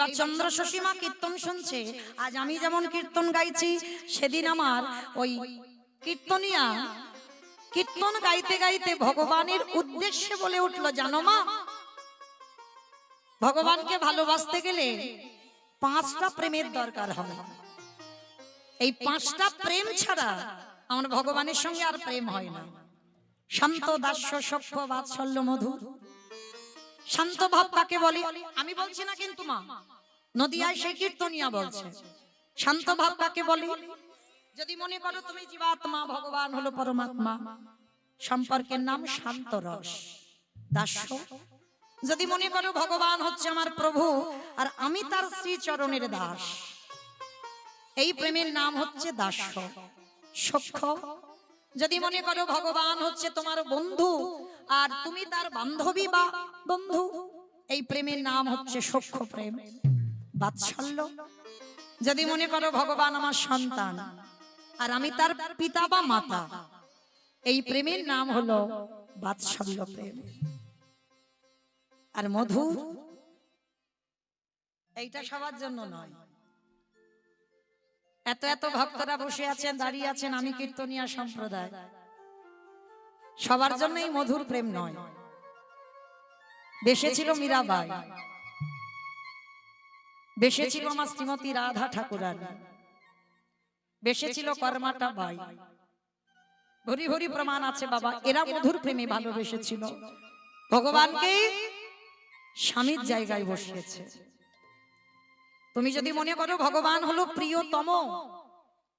এইবার চন্দ্র শশীমা কীর্তন শুনছে। আজ আমি যেমন কীর্তন গাইছি, সেদিন আমার ওই কীর্তনিয়া কীর্তন গাইতে গাইতে ভগবানের উদ্দেশ্যে বলে উঠল, জানো মা, ভগবানকে ভালোবাসতে গেলে 5টা প্রেমের দরকার হবে। এই 5টা প্রেম ছাড়া আমার ভগবানের সঙ্গে আর প্রেম হয় না। শান্ত, দাস্য, সখ্য, বাৎসল্য, মধুর। শান্ত ভাব কাকে বলে আমি বলছি না কিন্তু মা, নদিয়ায় সেই কীর্তনিয়া বলছে। শান্ত ভাব কাকে বলে? যদি মনে করো তুমি জীবাত্মা, ভগবান হলো পরমাত্মা, সম্পর্কের নাম শান্ত রস, দাস্য। যদি মনে করো ভগবান হচ্ছে আমার প্রভু আর আমি তার শ্রী চরণের দাস, এই প্রেমের নাম হচ্ছে দাস্য, সখ্য। যদি মনে করো ভগবান হচ্ছে তোমার বন্ধু আর তুমি তার বান্ধবী বা বন্ধু, এই প্রেমের নাম হচ্ছে সখ্য প্রেম, বাৎসল্য। যদি মনে করো ভগবান আমার সন্তান আর আমি তার পিতা বা মাতা, এই প্রেমের নাম হলো বাৎসল্য প্রেম। আর মধুর, এইটা সবার জন্য নয়। এত এত ভক্তরা বসে আছেন, দাঁড়িয়ে আছেন, আমি কীর্তনিয়া সম্প্রদায়, সবার জন্য এই মধুর প্রেম নয়। বেসেছিল মীরাবাই, বেসেছিল আমার শ্রীমতী রাধা ঠাকুরানী, বেসেছিল কর্মাটা বাই। ভরি ভরি প্রমাণ আছে বাবা, এরা মধুর প্রেমে ভালোবেসেছিল, ভগবানকে স্বামীর জায়গায় বসিয়েছে। তুমি যদি মনে করো ভগবান হলো প্রিয়তম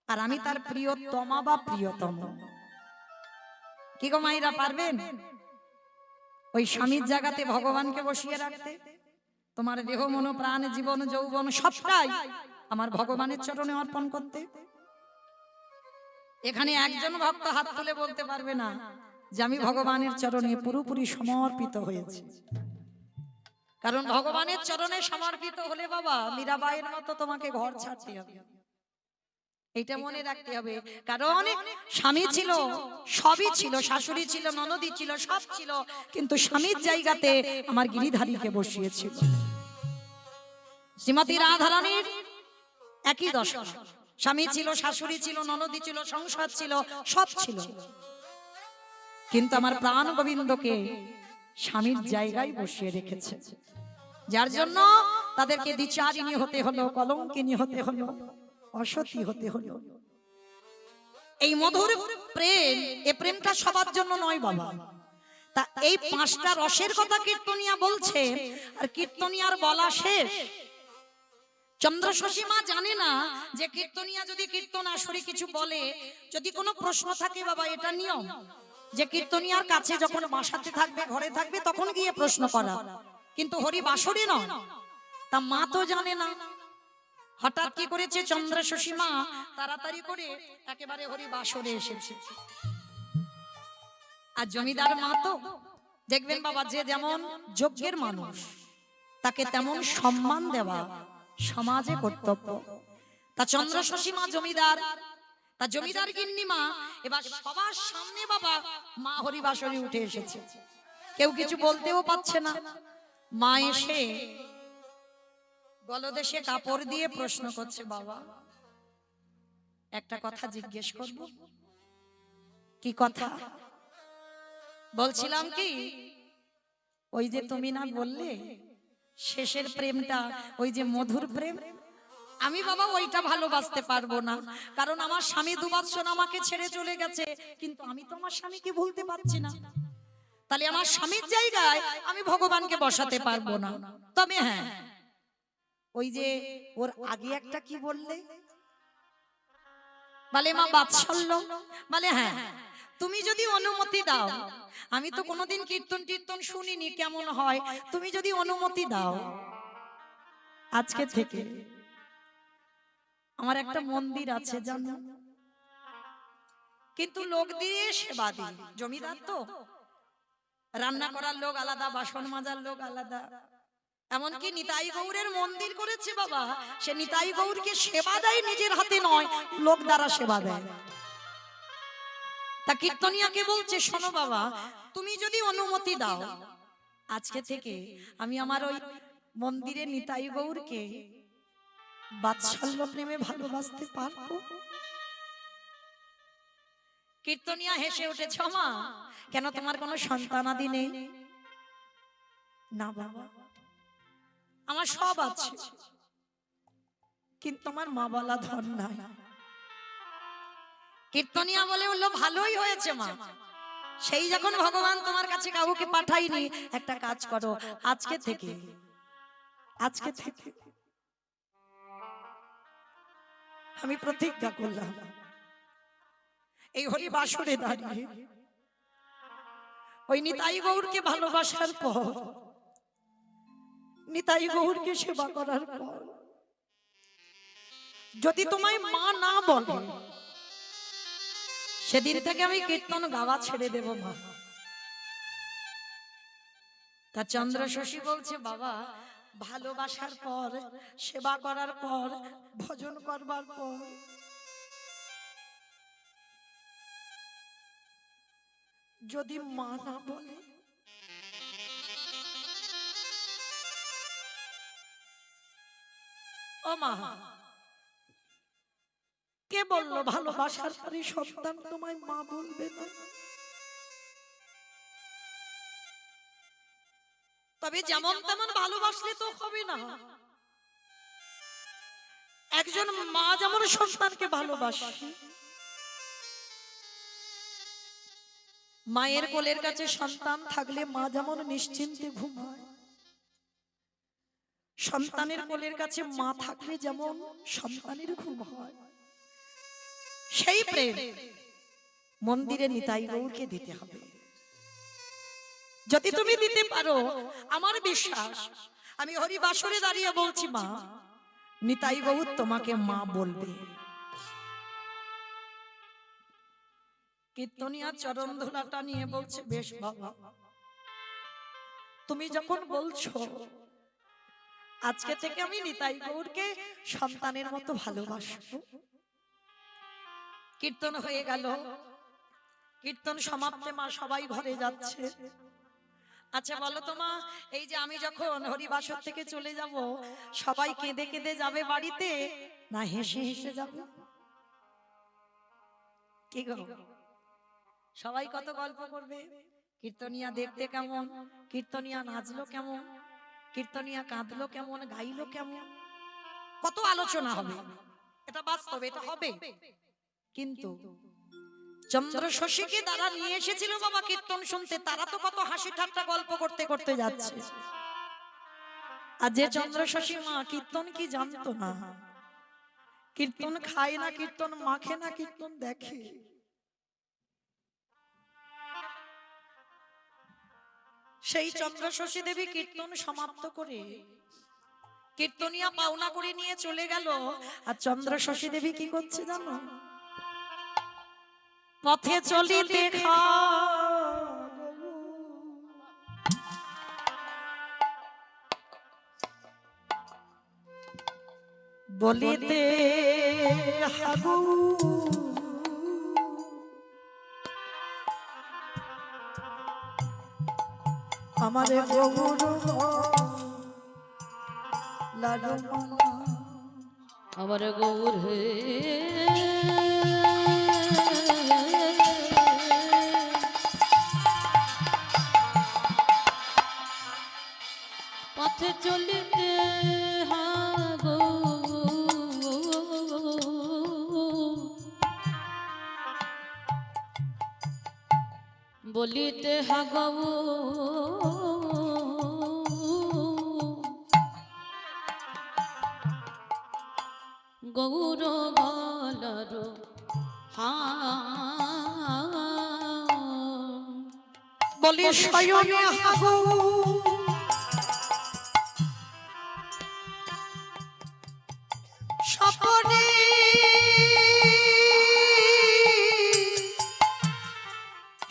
আর আমি তার প্রিয়তমা বা প্রিয়তম, কি গো মায়েরা, পারবেন ওই স্বামীর জায়গাতে ভগবানকে বসিয়ে রাখতে? তোমার দেহ, মন, প্রাণ, জীবন, যৌবন সবটাই আমার ভগবানের চরণে অর্পণ করতে? এখানে একজন ভক্ত হাত তুলে বলতে পারবে না যে আমি ভগবানের চরণে পুরোপুরি সমর্পিত হয়েছি। কারণ ভগবানের চরণে সমর্পিত হলে বাবা মীরাবাইয়ের মতো তোমাকে ঘর ছাড়তে হবে, এইটা মনে রাখতে হবে। কারণ স্বামী ছিল, সবই ছিল, শাশুড়ি ছিল, ননদি ছিল, সব ছিল, কিন্তু স্বামীর জায়গাতে আমার গিরিধারীকে বসিয়েছিল। শ্রীমতী রাধারানীর একই দশা, স্বামী ছিল, শাশুড়ি ছিল, ননদি ছিল, সংসার ছিল, সব ছিল, কিন্তু আমার প্রাণ গোবিন্দকে স্বামীর জায়গায় বসিয়ে রেখেছে। যার জন্য তাদেরকে দ্বিচারিণী হতে হলো, কলঙ্কিনী হতে হলো, অসতী হতে হলো। এই মধুর প্রেম, এই প্রেমটা সবার জন্য নয় বাবা। তা এই 5টা রসের কথা কীর্তনিয়া বলছে, আর কীর্তনিয়ার বলা শেষ। চন্দ্র শশীমা জানে না যে কীর্তনিয়া যদি কীর্তন আসরে কিছু বলে, যদি কোনো প্রশ্ন থাকে বাবা, এটা নিয়ম যে কীর্তনিয়ার কাছে যখন বাসাতে থাকবে, ঘরে থাকবে, তখন গিয়ে প্রশ্ন করা, কিন্তু হরি বাসরে নয়। তা মা তো জানে না, হঠাৎ কি করেছে চন্দ্র শশীমা, তাড়াতাড়ি করে একেবারে হরি বাসরে এসেছে। আর জমিদার মা তো দেখবেন বাবা, যে যেমন যোগ্যের মানুষ তাকে তেমন সম্মান দেওয়া সমাজে কর্তব্য। তা চন্দ্র শশীমা জমিদার, তা জমিদার গিন্নিমা এবার সবার সামনে বাবা মা হরি বাসরে উঠে এসেছে, কেউ কিছু বলতেও পারছে না। মা এসে গলদেশে কাপড় দিয়ে প্রশ্ন করছে, বাবা একটা কথা জিজ্ঞেস করব? কি কথা? বলছিলাম কি, ওই যে তুমি না বললে শেষের প্রেমটা ওই যে মধুর প্রেম, আমি বাবা ওইটা ভালোবাসতে পারবো না, কারণ আমার স্বামী 2 বছর আমাকে ছেড়ে চলে গেছে, কিন্তু আমি তো আমার স্বামীকে ভুলতে পারছি না। তাহলে আমার স্বামীর জায়গায় আমি ভগবানকে বসাতে পারবো না। তবে হ্যাঁ, ওই যে ওর আগে একটা কি বললে, বলে মা বাৎসল্য, বলে হ্যাঁ তুমি যদি অনুমতি দাও, আমি তো কোনোদিন কীর্তন টির্তন শুনিনি কেমন হয়, তুমি যদি অনুমতি দাও, আজকে থেকে আমার একটা মন্দির আছে জানো, কিন্তু লোক দিয়ে সেবা দিই, জমিদার তো, রান্না করার লোক আলাদা, বাসন মাজার লোক আলাদা, এমনকি নিতাই গৌরের মন্দির করেছে বাবা, সে নিতাই গৌরকে সেবা দেয় নিজের হাতে নয়, লোক দ্বারা সেবা দেয়। তা কীর্তনিয়াকে বলছে, শোনো বাবা, তুমি যদি অনুমতি দাও, আজকে থেকে আমি আমার ওই মন্দিরে নিতাই গৌরকে বাৎসল্য প্রেমে ভালোবাসতে পারবো? কীর্তনিয়া হেসে উঠেছ, মা কেন তোমার কোনো সন্তানাদি নেই? না বাবা, আমার সব আছে, কিন্তু আমার মা বলা ধন নাই। কীর্তনিয়া বলে উঠলো, ভালোই হয়েছে মা, সেই যখন ভগবান তোমার কাছে কাউকে পাঠাইনি, একটা কাজ করো, আজকে থেকে আমি প্রতিজ্ঞা করলাম, এই হরি বাসরে দাঁড়িয়ে ওই নিতাই গৌরকে ভালোবাসার পর, নিতাই গৌরকে সেবা করার পর যদি তোমায় মা না বলে, সেদিন থেকে আমি কীর্তন গাওয়া ছেড়ে দেব মা। তা চন্দ্র শশী বলছে, বাবা ভালোবাসার পর, সেবা করার পর, ভজন করবার পর যদি মা না বলে, ও মা কে বললো ভালোবাসার পরে সন্তান তোমায় মা বলবে না? তবে যেমন তেমন ভালোবাসলে তো হবে না। একজন মা যেমন সন্তানকে ভালোবাসে, মায়ের কোলের কাছে সন্তান থাকলে মা যেমন নিশ্চিন্তে ঘুমায়, সন্তানের কোলের কাছে মা থাকলে যেমন সন্তানের ঘুম হয়, সেই প্রেম মন্দিরে নিতাই গৌরকে দিতে হবে। যদি তুমি দিতে পারো, আমার বিশ্বাস, আমি হরি বাসরে দাঁড়িয়ে বলছি, মা নিতাই গৌর তোমাকে মা বলবে। কীর্তনিয়া চরণ ধুলাটা নিয়ে বলছে, বেশ বাবা, তুমি যখন বলছো, আজকে থেকে আমি নিতাই গৌরকে সন্তানের মতো ভালোবাসবো। কীর্তন হয়ে গেল, কীর্তন সমাপ্তে মা সবাই ঘরে যাচ্ছে। আচ্ছা বলো তো মা, এই যে আমি যখন হরিবাসর থেকে চলে যাব, সবাই কেঁদে কেঁদে যাবে বাড়িতে, না হেসে হেসে যাবে? কি গো, সবাই কত গল্প করবে, কীর্তনিয়া দেখতে কেমন, কীর্তনিয়া নাচলো কেমন, কীর্তনিয়া কাঁদলো কেমন, গাইলো কেমন, কত আলোচনা হবে। এটা বাস্তব, এটা হবে। কিন্তু চন্দ্র শশীকে দ্বারা নিয়ে এসেছিল বাবা কীর্তন শুনতে, তারা তো কত হাসি ঠাট্টা গল্প করতে করতে যাচ্ছে। আর যে চন্দ্র শশী মা কীর্তন কি জানতো না, কীর্তন খায় না, কীর্তন মাখে না, কীর্তন দেখে। সেই চন্দ্র শশী দেবী কীর্তন সমাপ্ত করে কীর্তনিয়া পাওনা করে নিয়ে চলে গেল। আর চন্দ্র শশী দেবী কি করছে জানো? পথে চলিতে বলিতে হাগু, আমারে গৌর লাডু আমার গৌর হে পথে চলিতে হাগো বলিতে হাগো গৌর গলার বলি শয়নে হাগো স্বপনে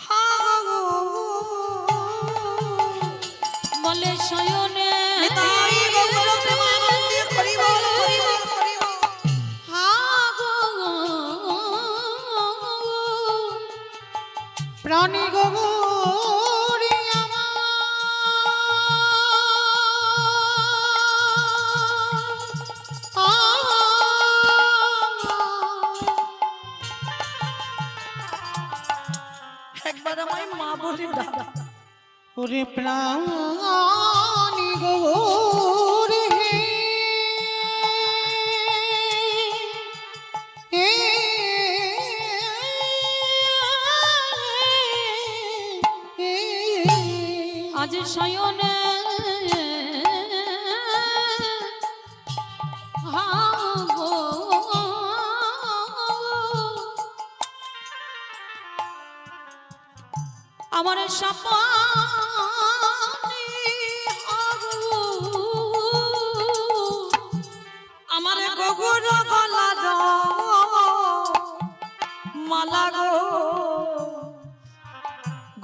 হাগো, বলে শয়নে নিতাই গৌর প্রেমানন্দে হরি বল হরি বল হরি বল। হাগো প্রাণী গৌরী আমার ওরে প্রাণী গৌর হে আজ শয়নে হাগো আমার সপনে হাগো আমার গগুর গলার মালা গো,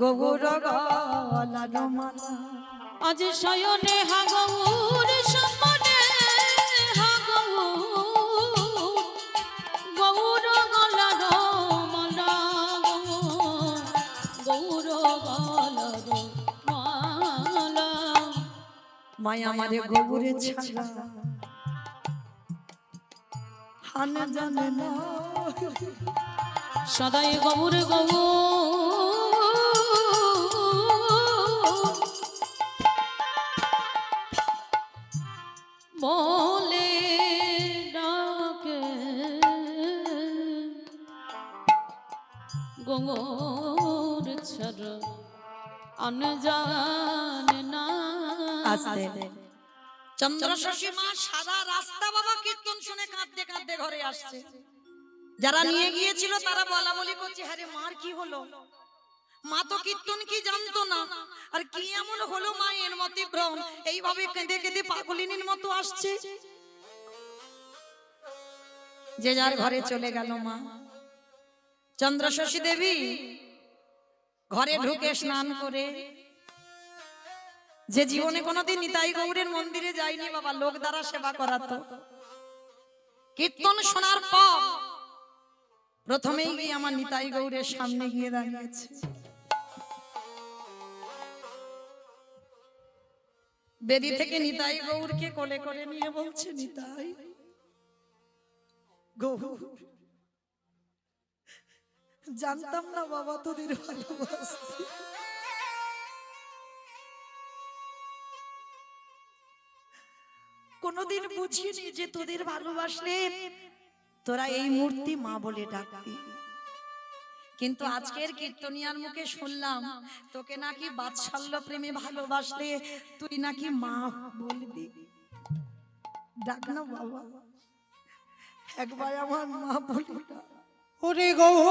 গগুর গলার মালা। আজ শয়নে হাগৌর সপনে হাগৌর গৌর গলার মালা গৌর গলার মালা মায়া আমারে গগুরে ছাড়া হান জানে না, সদাই গৌর গৌর বলে ডাকে গৌর ছাড়া আন জানে না। আস্তে চন্দ্রশশী মা সারা রাস্তা বাবা কীর্তন শুনে কাঁদতে কাঁদতে ঘরে আসছে। যারা নিয়ে গিয়েছিল তারা বলা বলি করছে, হ্যাঁ রে মার কি হলো, মা তো কীর্তন কি জানতো না, আর কি এমন হলো মা এর মতে ভ্রম, এইভাবে কেঁদে কেঁদে পাগলিনীর মতো আসছে। যে যার ঘরে চলে গেল মা। চন্দ্রশশী দেবী ঘরে ঢুকে স্নান করে, যে জীবনে কোনোদিন নিতাই গৌরের মন্দিরে যায়নি বাবা, লোক দ্বারা সেবা করাতো, কীর্তন শোনার পর প্রথমেই গিয়ে আমার নিতাই গৌরের সামনে গিয়ে দাঁড়িয়েছে। বেদি থেকে নিতাই গৌরকে কোলে করে নিয়ে বলছে, নিতাই গৌর, জানতাম না বাবা তোদের ভালোবাসতে, কোনদিন বুঝিনি যে তোদের ভালোবাসলে তোরা এই মূর্তি মা বলে ডাকবি, কিন্তু আজকের কীর্তনিয়ার মুখে শুনলাম তোকে নাকি বাৎসল্য প্রেমে ভালোবাসলে তুই নাকি মা বলবি। ডাক না বাবা, একবার আমার মা বলি না। ওরে গৌর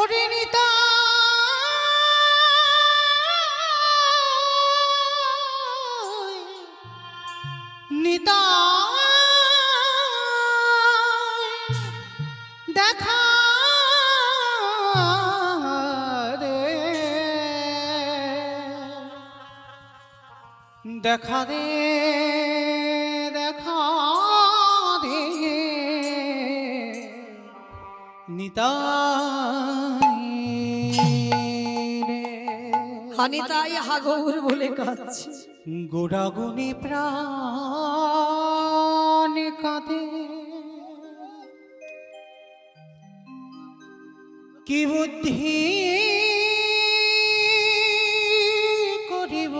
ওরে নিতাই নিতাই দেখা রে, দেখা রে, দেখা রে নিতাই রে। হানিতাই হাগৌর বলে কাঁদছে। গোড়াগুনি প্রাণ কাঁদে, কি বুদ্ধি করিব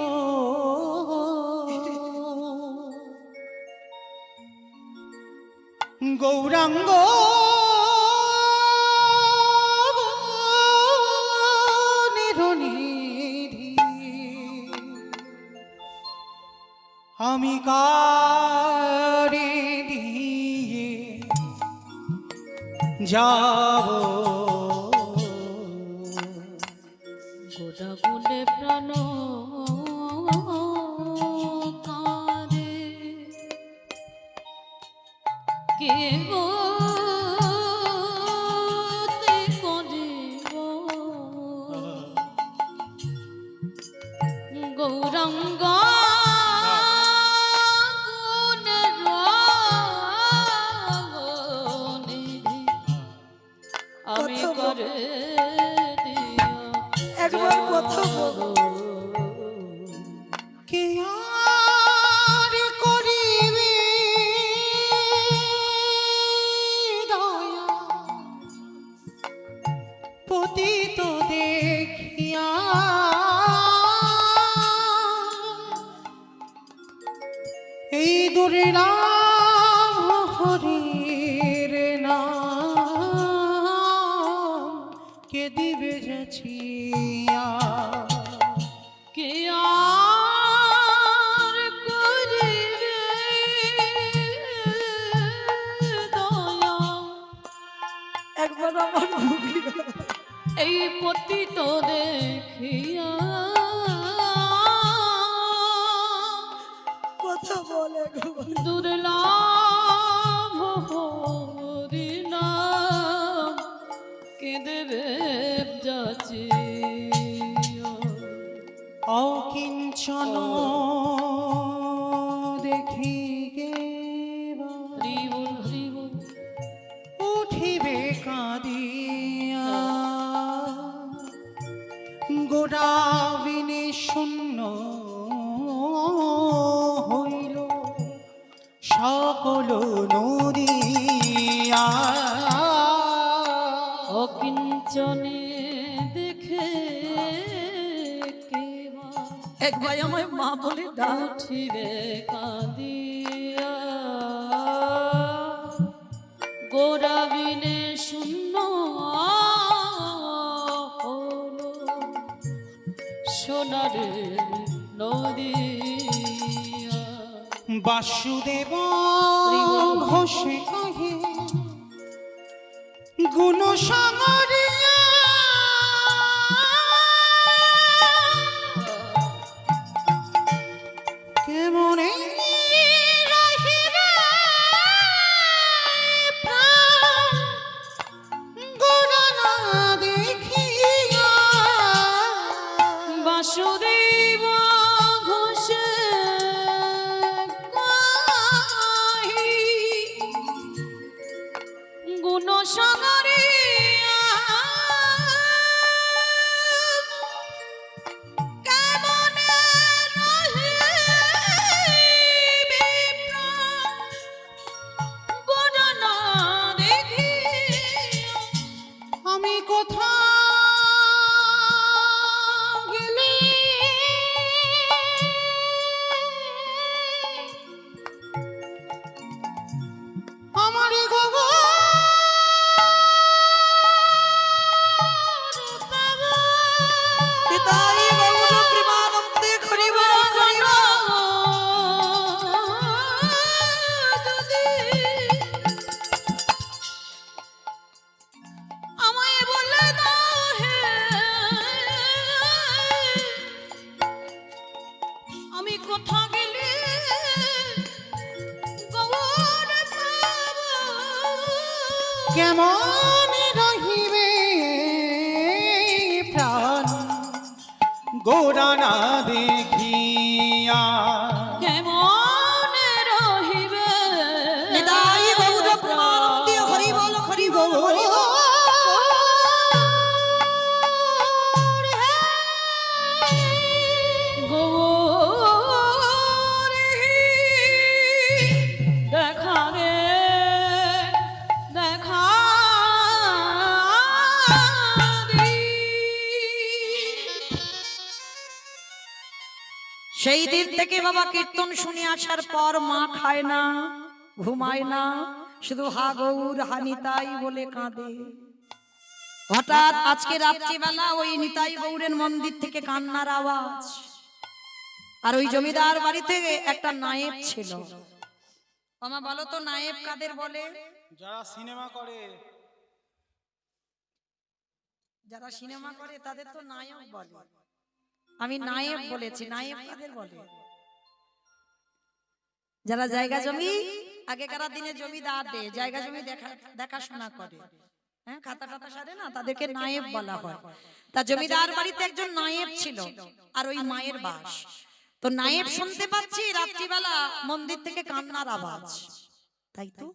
গৌরাঙ্গ নিধি আমি কারে দিয়ে যাব গোটা গুলে প্রাণ কাঁদে কে গো তে করিব গৌরাঙ্গ আমি করে দিও একবার কথা বলো। কে আর করিবে নাম হরির নাম কে দিবে যাচিয়া কে আর করিবে দয়া একবার আমার মুখে এই পতিত দেখিয়া কথা বলে গো। দুর্লভ হরিনাম কে দেবে যাচিয়া অকিঞ্চন দেখি গেবা হরিবল হরিবল উঠিবে কাঁদিয়া গোড়াবিনে শূন্য হইল সকল নদিয়া অকিঞ্চনে দেখে কেবা একবার আমার মা বলে ডাক উঠিবে কাঁদিয়া গোরাবিনে শূন্য হলো সোনার নদিয়া বাসুদেব ঘোষে কহে গুণ সাগরিয়া কেমনে রহিবে প্রাণ গুণ না দেখিয়া বাসুদেব ঘোষে কহি গুণ সাগরিয়া কেমনে রহিবে প্রাণ গুণ না দেখিয়া আমি কোথা গেলে আমার গগন পিতাই গৌর প্রেমানন্দে হরিবল হরিবল। আমায় বলে দাও হে আমি কোথা গেলে গৌর পাবো? কেমন রহিবে প্রাণ গোড়া না দেখিয়া কেমন রহিবে পিতাই গৌর প্রেমানন্দে হরিবল হরিবল হরিবল। গৌর দেখা রে দেখা রে। সেই দিন থেকে বাবা কীর্তন শুনে আসার পর মা খায় না, ঘুমায় না, শুধু হা গৌর হা নিতাই বলে কাঁদে। হঠাৎ আজকে রাত্রিবেলা ওই নিতাই গৌরের মন্দির থেকে কান্নার আওয়াজ। আর ওই জমিদার বাড়িতে একটা নায়েব ছিল। মামা বলো তো নায়েব কাদের বলে? যারা সিনেমা করে যারা সিনেমা করে তাদের তো নায়ক বলে। আমি নায়েব বলেছি, নায়েব কাদের বলে? যারা জায়গা জমি আগেকার দিনে জমিদার দে জায়গা জমি দেখাশোনা করে, হ্যাঁ, খাতা টাতা সারে না, তাদেরকে নায়েব বলা হয়। তা জমিদার বাড়িতে একজন নায়েব ছিল আর ওই মায়ের বাস। তো নায়েব শুনতে পাচ্ছি রাত্রিবেলা মন্দির থেকে কান্নার আওয়াজ। তাই তো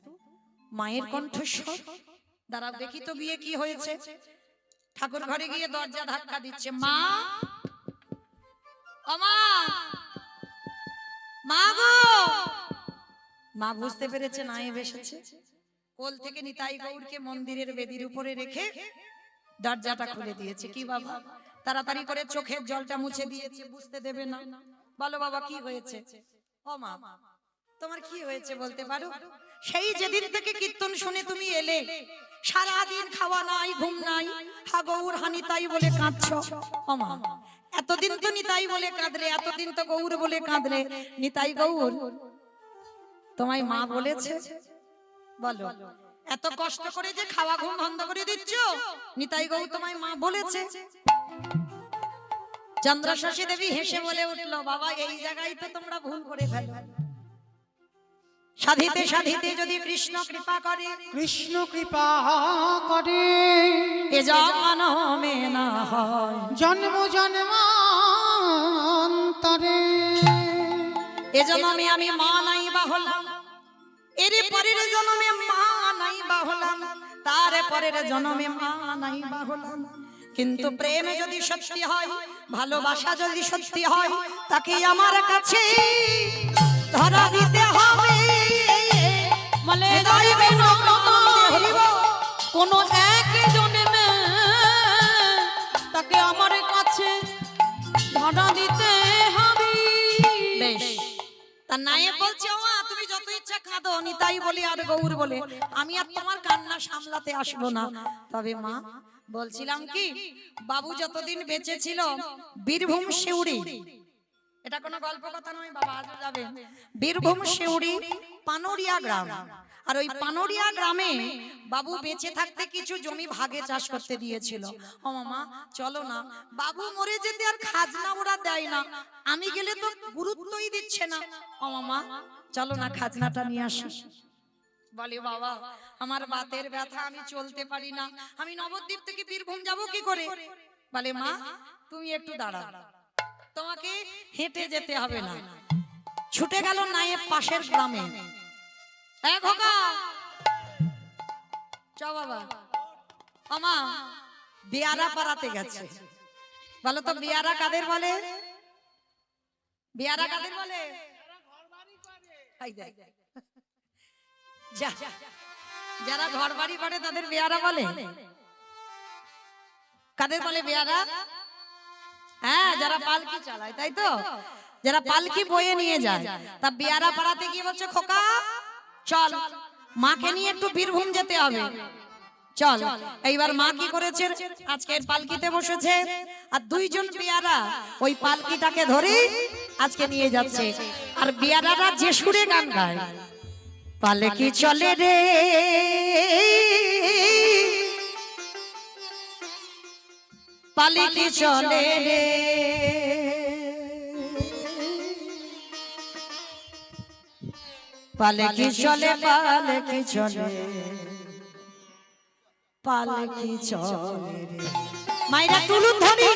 মায়ের কণ্ঠস্বর। দাঁড়াও দেখি তো গিয়ে কি হয়েছে। ঠাকুর ঘরে গিয়ে দরজা ধাক্কা দিচ্ছে, মা ও মা, মা গো। মা বুঝতে পেরেছে নায়েব এসেছে। কোল থেকে নিতাই গৌরকে মন্দিরের বেদির উপরে রেখে দরজাটা খুলে দিয়েছে। কি বাবা, তাড়াতাড়ি করে চোখের জলটা মুছে দিয়েছে, বুঝতে দেবে না। বলো বাবা কি হয়েছে? ও মা, তোমার কি হয়েছে বলতে পারো? সেই যেদিন থেকে কীর্তন শুনে তুমি এলে, সারাদিন খাওয়া নাই, ঘুম নাই, হা গৌর হানি তাই বলে কাঁদছ। ওমা, এতদিন তো নিতাই বলে কাঁদলে, এতদিন তো গৌর বলে কাঁদলে, নিতাই গৌর তোমায় মা বলেছে? বলো, এত কষ্ট করে যে খাওয়া ঘুম বন্ধ করে দিচ্ছ, নিতাই গৌর তোমায় মা বলেছে? চন্দ্রশাসী দেবী হেসে বলে উঠলো, বাবা এই জায়গায় তো তোমরা ভুল করে ফেলো। সাধিতে সাধিতে যদি কৃষ্ণ কৃপা করে, কৃষ্ণ কৃপা করে, এ জন্মে না হয়, জন্ম জন্মান্তরে। এ জন্মে আমি মা নাই বা হলাম, এর পরের জন্মে মা নাই বা হলাম, তার পরের জন্মে মা নাই বা হলাম। কিন্তু প্রেম যদি সত্যি হয়, ভালোবাসা যদি সত্যি হয়, তাকে আমার কাছে ধরা দিতে হবে। বলে যাইবে না কোন এক জন্মে, তাকে আমার কাছে ধরা দিতে হবে। বেশ, তা নায়ে বলছে, ও মা তুমি যত ইচ্ছা কাঁদো, নিতাই বলে আর গৌর বলে, আমি আর তোমার কান্না সামলাতে আসবো না। তবে মা বলছিলাম কি, বাবু যতদিন বেঁচে ছিল, বীরভূম শিউড়ি, এটা কোনো গল্প কথা নয় বাবা, আজ যাবে, বীরভূম শিউড়ি পানোরিয়া গ্রাম, আর ওই পানোরিয়া গ্রামে বাবু বেঁচে থাকতে কিছু জমি ভাগে চাষ করতে দিয়েছিল। ও মামা চলো না, বাবু মরে যেতে আর খাজনা ওরা দেয় না, আমি গেলে তো গুরুত্বই দিচ্ছে না। ও মামা চলো না, খাজনাটা নিয়ে আসি। বলে বাবা আমার বাতের ব্যথা, আমি চলতে পারি না, আমি নবদ্বীপ থেকে বীরভূম যাব কি করে? বলে মা তুমি একটু দাঁড়াও, তোমাকে হেঁটে যেতে হবে না। ছুটে গেল নায়েব পাশের গ্রামে। এ খোকা চ বাবা, আমা বিয়ারা পাড়াতে গেছে। বলো তো বিয়ারা কাদের বলে? বিয়ারা কাদের বলে? যারা ঘর বাড়ি করে তাদের বেয়ারা বলে। কাদের বলে বেয়ারা? হ্যাঁ, যারা পালকি চালায়, তাই তো, যারা পালকি বয়ে নিয়ে যায়। তা বেয়ারা পাড়াতে গিয়ে বলছে, খোকা চল, মাকে নিয়ে একটু বীরভূম যেতে হবে, চল। এইবার মা কি করেছে, আজকের পালকিতে বসেছে, আর দুইজন বেয়ারা ওই পালকিটাকে ধরে আজকে নিয়ে যাচ্ছে। আর বেয়ারারা যে সুরে গান গায়, পালকি চলে রে পালকি চলে রে, পালকি চলে পালকি চলে পালকি চলে রে। মাইরা তুলুন ধরি,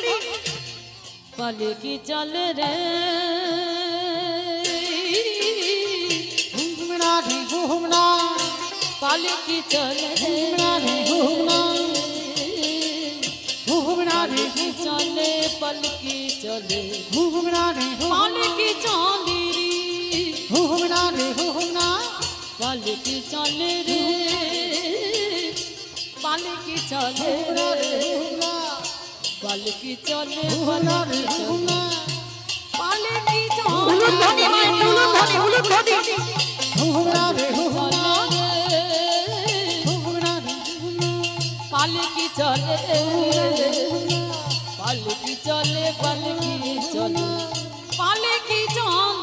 পালকি চলে রে, ঘুমনা রে ঘুমনা, পালকি চলে রে, ঘুমনা রে পালকি চলে, পালকি চলে, ঘুমনা রে পালকি চলে রে, ঘুমনা রে ঘুমনা, পালকি চলে রে, পালকি চলে রে, পালকি চলে, পালকি চলে, পালকি তুলুন ধরি, মাই তুলুন ধরি, তুলুন ধরি। ঘুমনা রে চলে রে, ঘুমনা রে পালকি চলে, পালকি চলে, পালকি চলে, পালকি চলে।